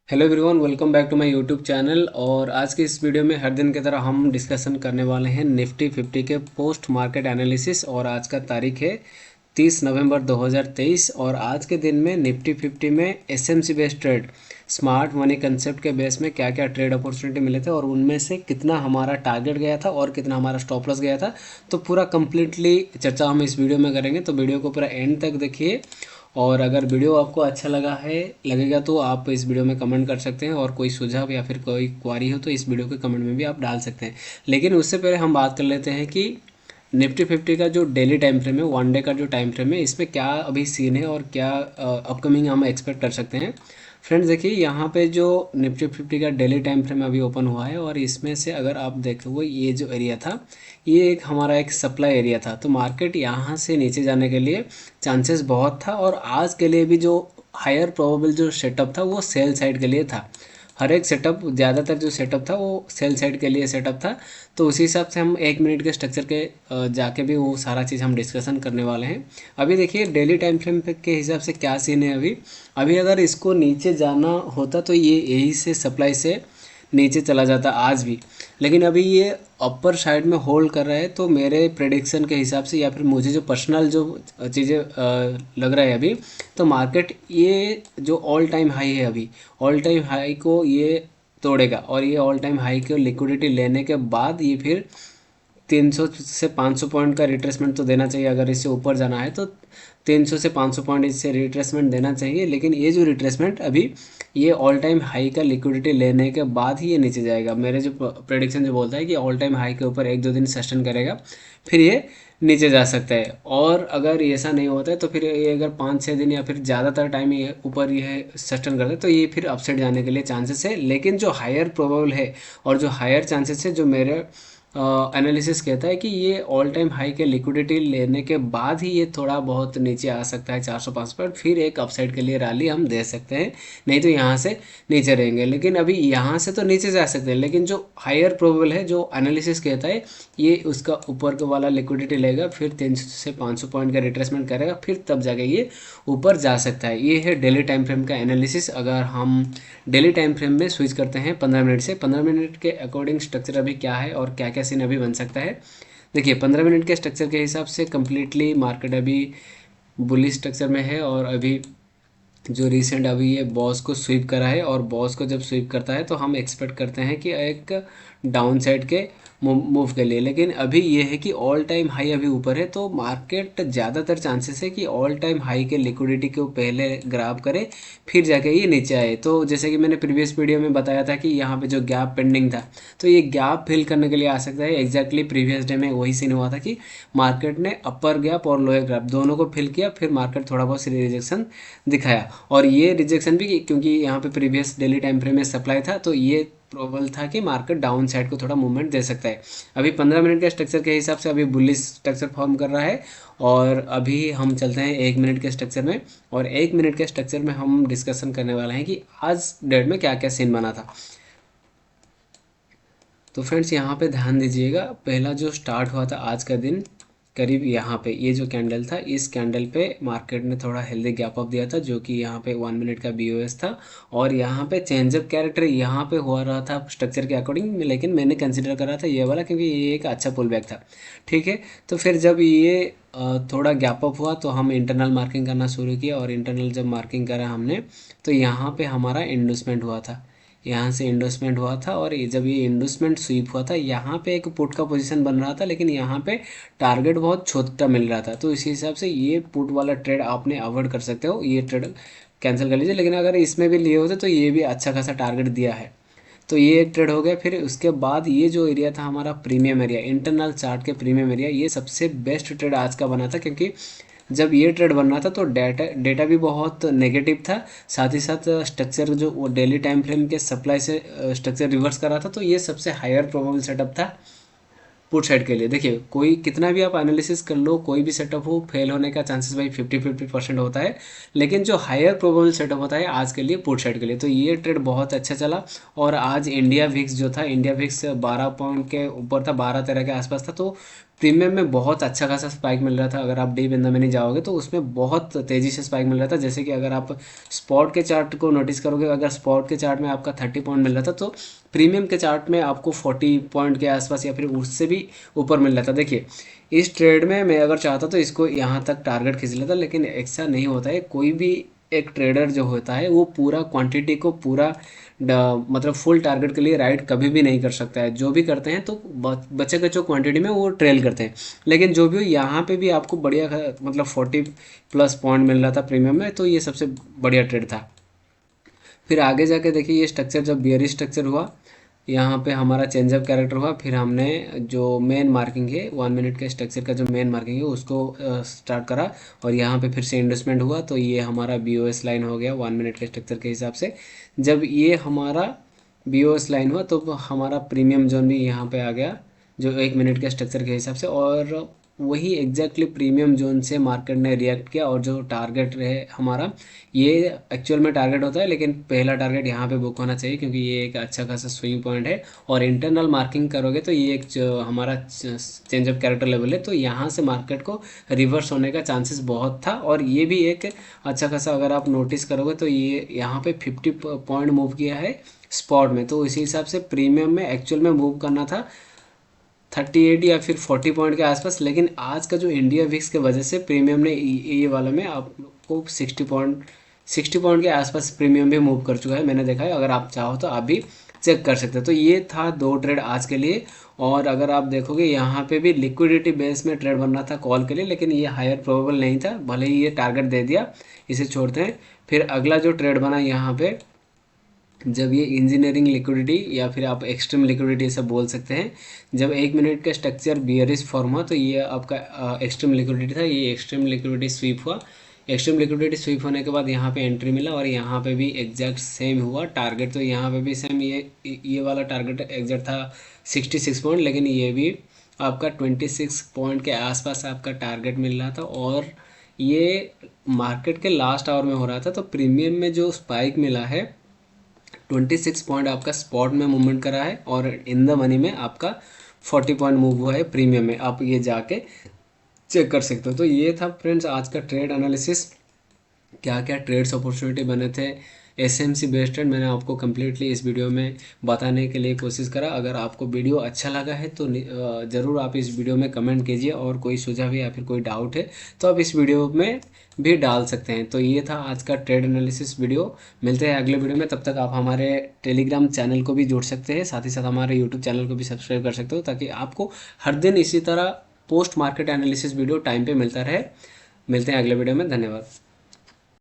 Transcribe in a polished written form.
Hello everyone, welcome back to my YouTube channel. और आज के इस वीडियो में हर दिन की तरह हम डिस्कशन करने वाले हैं निफ्टी 50 के पोस्ट मार्केट एनालिसिस। और आज का तारीख है 30 नवंबर 2023। और आज के दिन में निफ्टी 50 में SMC based trade, smart money concept के बेस में क्या क्या ट्रेड अपॉर्चुनिटी मिले थे और उनमें से कितना हमारा टारगेट गया था और कितना हमारा स्टॉप लॉस गया था, तो पूरा कंप्लीटली चर्चा हम इस वीडियो में करेंगे। तो वीडियो को पूरा एंड तक देखिए। और अगर वीडियो आपको अच्छा लगेगा तो आप इस वीडियो में कमेंट कर सकते हैं, और कोई सुझाव या फिर कोई क्वारी हो तो इस वीडियो के कमेंट में भी आप डाल सकते हैं। लेकिन उससे पहले हम बात कर लेते हैं कि निफ्टी 50 का जो डेली टाइम फ्रेम है, वन डे का जो टाइम फ्रेम है, इसमें क्या अभी सीन है और क्या अपकमिंग हम एक्सपेक्ट कर सकते हैं। फ्रेंड्स देखिए, यहाँ पे जो निफ्टी 50 का डेली टाइम फ्रेम अभी ओपन हुआ है, और इसमें से अगर आप देखोगे ये जो एरिया था, ये एक हमारा एक सप्लाई एरिया था। तो मार्केट यहाँ से नीचे जाने के लिए चांसेस बहुत था, और आज के लिए भी जो हायर प्रोबेबल जो सेटअप था वो सेल साइड के लिए था। हर एक सेटअप, ज़्यादातर जो सेटअप था वो सेल साइड के लिए सेटअप था। तो उसी हिसाब से हम एक मिनट के स्ट्रक्चर के जाके भी वो सारा चीज़ हम डिस्कशन करने वाले हैं। अभी देखिए डेली टाइम फ्रेम के हिसाब से क्या सीन है। अभी अभी अगर इसको नीचे जाना होता तो ये यही से सप्लाई से नीचे चला जाता आज भी। लेकिन अभी ये अपर साइड में होल्ड कर रहा है, तो मेरे प्रेडिक्शन के हिसाब से या फिर मुझे जो पर्सनल जो चीज़ें लग रहा है अभी, तो मार्केट ये जो ऑल टाइम हाई है, अभी ऑल टाइम हाई को ये तोड़ेगा। और ये ऑल टाइम हाई को लिक्विडिटी लेने के बाद ये फिर 300 से 500 पॉइंट का रिट्रेसमेंट तो देना चाहिए। अगर इससे ऊपर जाना है तो 300 से 500 पॉइंट इससे रिट्रेसमेंट देना चाहिए। लेकिन ये जो रिट्रेसमेंट अभी, ये ऑल टाइम हाई का लिक्विडिटी लेने के बाद ही ये नीचे जाएगा। मेरे जो प्रेडिक्शन जो बोलता है कि ऑल टाइम हाई के ऊपर एक दो दिन सस्टेन करेगा, फिर ये नीचे जा सकता है। और अगर ऐसा नहीं होता है तो फिर ये अगर 5-6 दिन या फिर ज़्यादातर टाइम ये ऊपर ये सस्टेन करता है, तो ये फिर अपसाइड जाने के लिए चांसेस है। लेकिन जो हायर प्रोबेबल है और जो हायर चांसेस है, जो मेरे एनालिसिस कहता है कि ये ऑल टाइम हाई के लिक्विडिटी लेने के बाद ही ये थोड़ा बहुत नीचे आ सकता है 400-500 पॉइंट, फिर एक अपसाइड के लिए रैली हम दे सकते हैं। नहीं तो यहाँ से नीचे रहेंगे। लेकिन अभी यहाँ से तो नीचे जा सकते हैं, लेकिन जो हायर प्रोबेबल है, जो एनालिसिस कहता है, ये उसका ऊपर का वाला लिक्विडिटी लेगा, फिर 300 से 500 पॉइंट का रिट्रेसमेंट करेगा, फिर तब जाके ये ऊपर जा सकता है। ये है डेली टाइम फ्रेम का एनालिसिस। अगर हम डेली टाइम फ्रेम में स्विच करते हैं 15 मिनट से, 15 मिनट के अकॉर्डिंग स्ट्रक्चर अभी क्या है और क्या क्या सीन अभी बन सकता है। देखिए 15 मिनट के स्ट्रक्चर के हिसाब से कम्प्लीटली मार्केट अभी बुलिश स्ट्रक्चर में है। और अभी जो रिसेंट अभी ये बॉस को स्वीप करा है, और बॉस को जब स्वीप करता है तो हम एक्सपेक्ट करते हैं कि एक डाउन साइड के मूव के लिए। लेकिन अभी ये है कि ऑल टाइम हाई अभी ऊपर है, तो मार्केट ज़्यादातर चांसेस है कि ऑल टाइम हाई के लिक्विडिटी को पहले ग्राब करे, फिर जाके ये नीचे आए। तो जैसे कि मैंने प्रीवियस वीडियो में बताया था कि यहाँ पे जो गैप पेंडिंग था, तो ये गैप फिल करने के लिए आ सकता है। एग्जैक्टली प्रीवियस डे में वही सीन हुआ था कि मार्केट ने अपर गैप और लोअर गैप दोनों को फिल किया, फिर मार्केट थोड़ा बहुत रिजेक्शन दिखाया। और ये रिजेक्शन भी क्योंकि यहाँ पे प्रीवियस डेली टाइम फ्रेम में सप्लाई था, तो ये प्रोबल था कि मार्केट डाउन साइड को थोड़ा मूवमेंट दे सकता है। अभी 15 मिनट के स्ट्रक्चर के हिसाब से अभी बुलिश स्ट्रक्चर फॉर्म कर रहा है। और अभी हम चलते हैं 1 मिनट के स्ट्रक्चर में। और 1 मिनट के स्ट्रक्चर में हम डिस्कशन करने वाले हैं कि आज डेट में क्या क्या सीन बना था। तो फ्रेंड्स यहाँ पे ध्यान दीजिएगा, पहला जो स्टार्ट हुआ था आज का दिन करीब यहाँ पे, ये जो कैंडल था, इस कैंडल पे मार्केट ने थोड़ा हेल्दी गैप अप दिया था, जो कि यहाँ पे 1 मिनट का बीओएस था। और यहाँ पे चेंजअप कैरेक्टर यहाँ पे हो रहा था स्ट्रक्चर के अकॉर्डिंग, लेकिन मैंने कंसिडर करा था ये वाला, क्योंकि ये एक अच्छा पुल बैक था। ठीक है, तो फिर जब ये थोड़ा गैप अप हुआ तो हम इंटरनल मार्किंग करना शुरू किया। और इंटरनल जब मार्किंग करा हमने, तो यहाँ पे हमारा इंडोसमेंट हुआ था, यहाँ से इंडोसमेंट हुआ था। और ये जब ये इंडोसमेंट स्वीप हुआ था, यहाँ पे एक पुट का पोजीशन बन रहा था, लेकिन यहाँ पे टारगेट बहुत छोटा मिल रहा था। तो इसी हिसाब से ये पुट वाला ट्रेड आपने अवॉइड कर सकते हो, ये ट्रेड कैंसिल कर लीजिए। लेकिन अगर इसमें भी लिए होते तो ये भी अच्छा खासा टारगेट दिया है। तो ये एक ट्रेड हो गया। फिर उसके बाद ये जो एरिया था हमारा प्रीमियम एरिया, इंटरनल चार्ट के प्रीमियम एरिया, ये सबसे बेस्ट ट्रेड आज का बना था। क्योंकि जब ये ट्रेड बन रहा था तो डेटा डेटा भी बहुत नेगेटिव था, साथ ही साथ स्ट्रक्चर जो वो डेली टाइम फ्रेम के सप्लाई से स्ट्रक्चर रिवर्स कर रहा था। तो ये सबसे हायर प्रोबेबल सेटअप था पुट साइड के लिए। देखिए कोई कितना भी आप एनालिसिस कर लो, कोई भी सेटअप हो, फेल होने का चांसेस भाई 50-50% होता है। लेकिन जो हायर प्रोबेबल सेटअप होता है आज के लिए पुट साइड के लिए, तो ये ट्रेड बहुत अच्छा चला। और आज इंडिया विक्स जो था, इंडिया विक्स 12 पॉइंट के ऊपर था, 12-13 के आसपास था। तो प्रीमियम में बहुत अच्छा खासा स्पाइक मिल रहा था। अगर आप डीप इन द मनी जाओगे तो उसमें बहुत तेज़ी से स्पाइक मिल रहा था। जैसे कि अगर आप स्पॉट के चार्ट को नोटिस करोगे, अगर स्पॉट के चार्ट में आपका 30 पॉइंट मिल रहा था तो प्रीमियम के चार्ट में आपको 40 पॉइंट के आसपास या फिर उससे भी ऊपर मिल रहा था। देखिए इस ट्रेड में मैं अगर चाहता तो इसको यहाँ तक टारगेट खींच लेता, लेकिन ऐसा नहीं होता है। कोई भी एक ट्रेडर जो होता है वो पूरा क्वांटिटी को पूरा मतलब फुल टारगेट के लिए राइड कभी भी नहीं कर सकता है। जो भी करते हैं तो बचे कुछ क्वांटिटी में वो ट्रेल करते हैं। लेकिन जो भी हो, यहाँ पे भी आपको बढ़िया मतलब 40 प्लस पॉइंट मिल रहा था प्रीमियम में, तो ये सबसे बढ़िया ट्रेड था। फिर आगे जाके देखिए ये स्ट्रक्चर जब बियरिश स्ट्रक्चर हुआ, यहाँ पे हमारा चेंजअप कैरेक्टर हुआ, फिर हमने जो मेन मार्किंग है 1 मिनट के स्ट्रक्चर का जो मेन मार्किंग है उसको स्टार्ट करा, और यहाँ पे फिर से इन्वेस्टमेंट हुआ। तो ये हमारा BOS लाइन हो गया 1 मिनट के स्ट्रक्चर के हिसाब से। जब ये हमारा BOS लाइन हुआ तो हमारा प्रीमियम जोन भी यहाँ पे आ गया जो 1 मिनट के स्ट्रक्चर के हिसाब से, और वही एग्जैक्टली प्रीमियम जोन से मार्केट ने रिएक्ट किया। और जो टारगेट रहे हमारा, ये एक्चुअल में टारगेट होता है लेकिन पहला टारगेट यहाँ पे बुक होना चाहिए क्योंकि ये एक अच्छा खासा स्विंग पॉइंट है। और इंटरनल मार्किंग करोगे तो ये एक हमारा चेंज ऑफ कैरेक्टर लेवल है, तो यहाँ से मार्केट को रिवर्स होने का चांसेस बहुत था। और ये भी एक अच्छा खासा अगर आप नोटिस करोगे तो ये यहाँ पे 50 पॉइंट मूव किया है स्पॉट में। तो इसी हिसाब से प्रीमियम में एक्चुअल में मूव करना था 38 या फिर 40 पॉइंट के आसपास, लेकिन आज का जो इंडिया विक्स के वजह से प्रीमियम ने ये वाला में आपको 60 पॉइंट के आसपास प्रीमियम भी मूव कर चुका है, मैंने देखा है। अगर आप चाहो तो आप भी चेक कर सकते हो। तो ये था 2 ट्रेड आज के लिए। और अगर आप देखोगे यहाँ पे भी लिक्विडिटी बेस में ट्रेड बनना था कॉल के लिए, लेकिन ये हायर प्रोबेबल नहीं था, भले ही ये टारगेट दे दिया, इसे छोड़ते हैं। फिर अगला जो ट्रेड बना यहाँ पे, जब ये इंजीनियरिंग लिक्विडिटी या फिर आप एक्सट्रीम लिक्विडिटी से बोल सकते हैं, जब 1 मिनट का स्ट्रक्चर बियरिश फॉर्म हुआ तो ये आपका एक्सट्रीम लिक्विडिटी था। ये एक्सट्रीम लिक्विडिटी स्वीप हुआ। एक्सट्रीम लिक्विडिटी स्वीप होने के बाद यहाँ पे एंट्री मिला, और यहाँ पे भी एग्जैक्ट सेम हुआ टारगेट। तो यहाँ पे भी सेम ये वाला टारगेट एग्जैक्ट था 66 पॉइंट, लेकिन ये भी आपका 26 पॉइंट के आसपास आपका टारगेट मिल रहा था। और ये मार्केट के लास्ट आवर में हो रहा था। तो प्रीमियम में जो स्पाइक मिला है 26 पॉइंट आपका स्पॉट में मूवमेंट करा है, और इन द मनी में आपका 40 पॉइंट मूव हुआ है प्रीमियम में। आप ये जाके चेक कर सकते हो। तो ये था फ्रेंड्स आज का ट्रेड एनालिसिस, क्या क्या ट्रेड्स अपॉर्चुनिटी बने थे SMC बेस्ड ट्रेड, मैंने आपको कम्प्लीटली इस वीडियो में बताने के लिए कोशिश करा। अगर आपको वीडियो अच्छा लगा है तो ज़रूर आप इस वीडियो में कमेंट कीजिए, और कोई सुझाव या फिर कोई डाउट है तो आप इस वीडियो में भी डाल सकते हैं। तो ये था आज का ट्रेड एनालिसिस वीडियो। मिलते हैं अगले वीडियो में, तब तक आप हमारे टेलीग्राम चैनल को भी जुड़ सकते हैं, साथ ही साथ हमारे यूट्यूब चैनल को भी सब्सक्राइब कर सकते हो, ताकि आपको हर दिन इसी तरह post market analysis video time पे मिलता रहे। मिलते हैं अगले वीडियो में, धन्यवाद।